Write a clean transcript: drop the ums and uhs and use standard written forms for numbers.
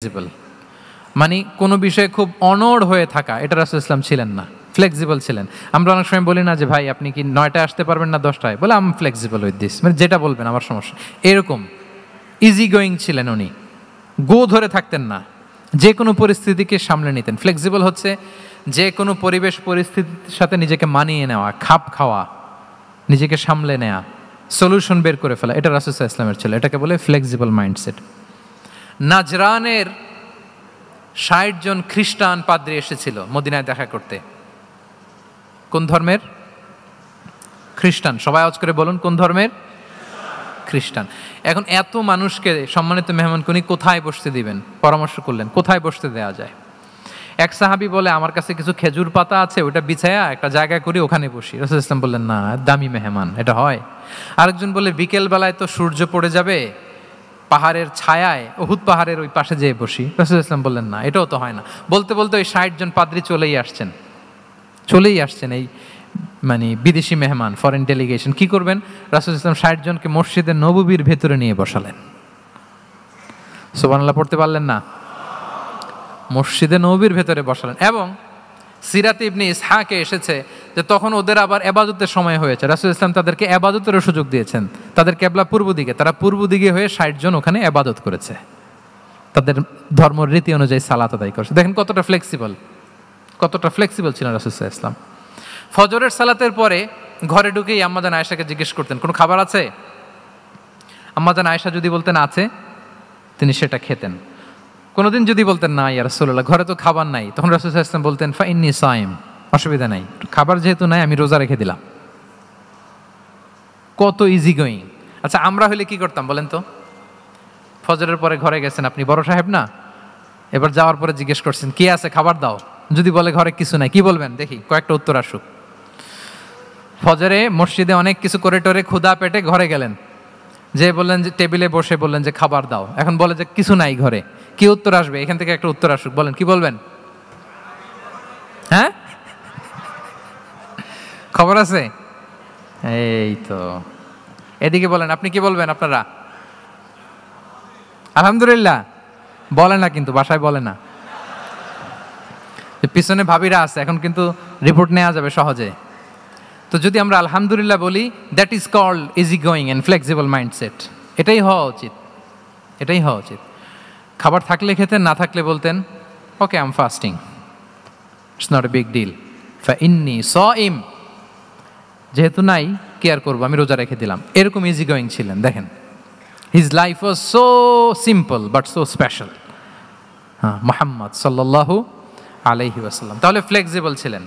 Flexible মানে কোনো বিষয়ে খুব অনড় হয়ে থাকা, এটা রাসূলুল্লাহ সাল্লাল্লাহু আলাইহি ওয়াসাল্লাম ছিলেন না, ফ্লেক্সিবল ছিলেন। আমরা অনেক সময় বলি না যে ভাই আপনি কি 9টায় আসতে পারবেন না 10টায়, বলে আম ফ্লেক্সিবল উইথ দিস, মানে যেটা বলবেন আমার সমস্যা, এরকম ইজি গোয়িং ছিলেন উনি, গো ধরে থাকতেন না, যে কোনো পরিস্থিতিকে সামলে নিতেন। ফ্লেক্সিবল হচ্ছে যে কোনো পরিবেশ পরিস্থিতির সাথে নিজেকে মানিয়ে নেওয়া, খাপ খাওয়া, নিজেকে সামলে নেওয়া, সলিউশন বের করে ফেলা, এটা রাসূলুল্লাহ সাল্লাল্লাহু আলাইহি ওয়াসাল্লামের ছিল, এটাকে বলে ফ্লেক্সিবল মাইন্ডসেট। নাজরানের 60 জন খ্রিস্টান পাদ্রী এসেছিল মদিনায় দেখা করতে। কোন ধর্মের? খ্রিস্টান। সবাই আওয়াজ করে বলুন, কোন ধর্মের? খ্রিস্টান। এখন এত মানুষকে সম্মানিত মেহমানকে উনি কোথায় বসতে দিবেন? পরামর্শ করলেন কোথায় বসতে দেওয়া যায়। এক সাহাবী বলে আমার কাছে কিছু খেজুর পাতা আছে, ওটা বিছায়া একটা জায়গা করি ওখানে বসি। রাসূলুল্লাহ সাল্লাল্লাহু আলাইহি ওয়াসাল্লাম বললেন না, দামি মেহমান, এটা হয়। আরেকজন বলে বিকেল বেলায় তো সূর্য পড়ে যাবে, পাহাড়ের ছায়ায় উহুদ পাহাড়ের ওই পাশে যেয়ে বসি। রাসূলুল্লাহ সাল্লাল্লাহু আলাইহি ওয়াসাল্লাম বললেন না, এটাও তো হয় না। বলতে বলতে ওই 60 জন পাদ্রী চলেই আসছেন এই মানে বিদেশি মেহমান, ফরেন ডেলিগেশন। কি করবেন? রাসূলুল্লাহ সাল্লাল্লাহু আলাইহি ওয়াসাল্লাম 60 জনকে মসজিদে নববীর ভেতরে নিয়ে বসালেন। সুবহানাল্লাহ পড়তে পারলেন না? মসজিদে নববীর ভেতরে বসালেন। এবং সিরাতে ইবনে ইসহাকে এসেছে যে তখন ওদের আবার ইবাদতের সময় হয়েছে, রাসূলুল্লাহ সাল্লাল্লাহু আলাইহি ওয়াসাল্লাম তাদেরকে ইবাদতেরও সুযোগ দিয়েছেন। তাদের কিবলা পূর্ব দিকে, তারা পূর্ব দিকে হয়ে 60 জন ওখানে ইবাদত করেছে, তাদের ধর্ম রীতি অনুযায়ী সালাত আদায় করেছে। দেখেন কতটা ফ্লেক্সিবল ছিলেন রাসূলুল্লাহ সাল্লাল্লাহু আলাইহি ওয়াসাল্লাম। ফজরের সালাতের পরে ঘরে ঢুকেই আম্মা জান আয়েশাকে জিজ্ঞেস করতেন কোনো খাবার আছে? আম্মা জান আয়েশা যদি বলতেন আছে, তিনি সেটা খেতেন। কোনোদিন যদি বলতেন না ইয়া রাসূলুল্লাহ ঘরে তো খাবার নাই, তখন রাসূলুল্লাহ সাল্লাল্লাহু আলাইহি ওয়াসাল্লাম বলতেন ফা ইন্নী সাইম, অসুবিধা নাই, খাবার যেহেতু নাই আমি রোজা রেখে দিলাম। কত ইজি গোয়িং। আচ্ছা আমরা হলে কি করতাম বলেন তো? ফজরের পরে ঘরে গেছেন আপনি, বড় সাহেব না, এবার যাওয়ার পরে জিজ্ঞেস করছেন কি আছে খাবার দাও, যদি বলে ঘরে কিছু নাই, কি বলবেন দেখি, কয়েকটা উত্তর আসুক। ফজরে মসজিদে অনেক কিছু করে টোরে ক্ষুধা পেটে ঘরে গেলেন, যে বললেন যে টেবিলে বসে বললেন যে খাবার দাও, এখন বলে যে কিছু নাই ঘরে, কি উত্তর আসবে? এখান থেকে একটা উত্তর আসুক, বলেন কি বলবেন? হ্যাঁ খবর আছে, এই তো। এদিকে বলেন আপনি কি বলবেন? আপনারা আলহামদুলিল্লাহ বলে না, কিন্তু বাসায় বলে না। পিছনে ভাবিরা আছে, এখন কিন্তু রিপোর্ট নেওয়া যাবে সহজে। তো যদি আমরা আলহামদুলিল্লাহ বলি, that is called easy going and flexible mindset. এটাই হওয়া উচিত। খাবার থাকলে খেতেন, না থাকলে বলতেন okay I am fasting, it's not a big deal, ফা ইন্নী সাইম, যেহেতু নাই কেয়ার করবো, আমি রোজা রেখে দিলাম। এরকম ইজি গোয়িং ছিলেন। দেখেন his life was so simple but so special. Muhammad সাল্লাল্লাহু আলাইহি ওয়াসাল্লাম তাহলে ফ্লেক্সিবল ছিলেন।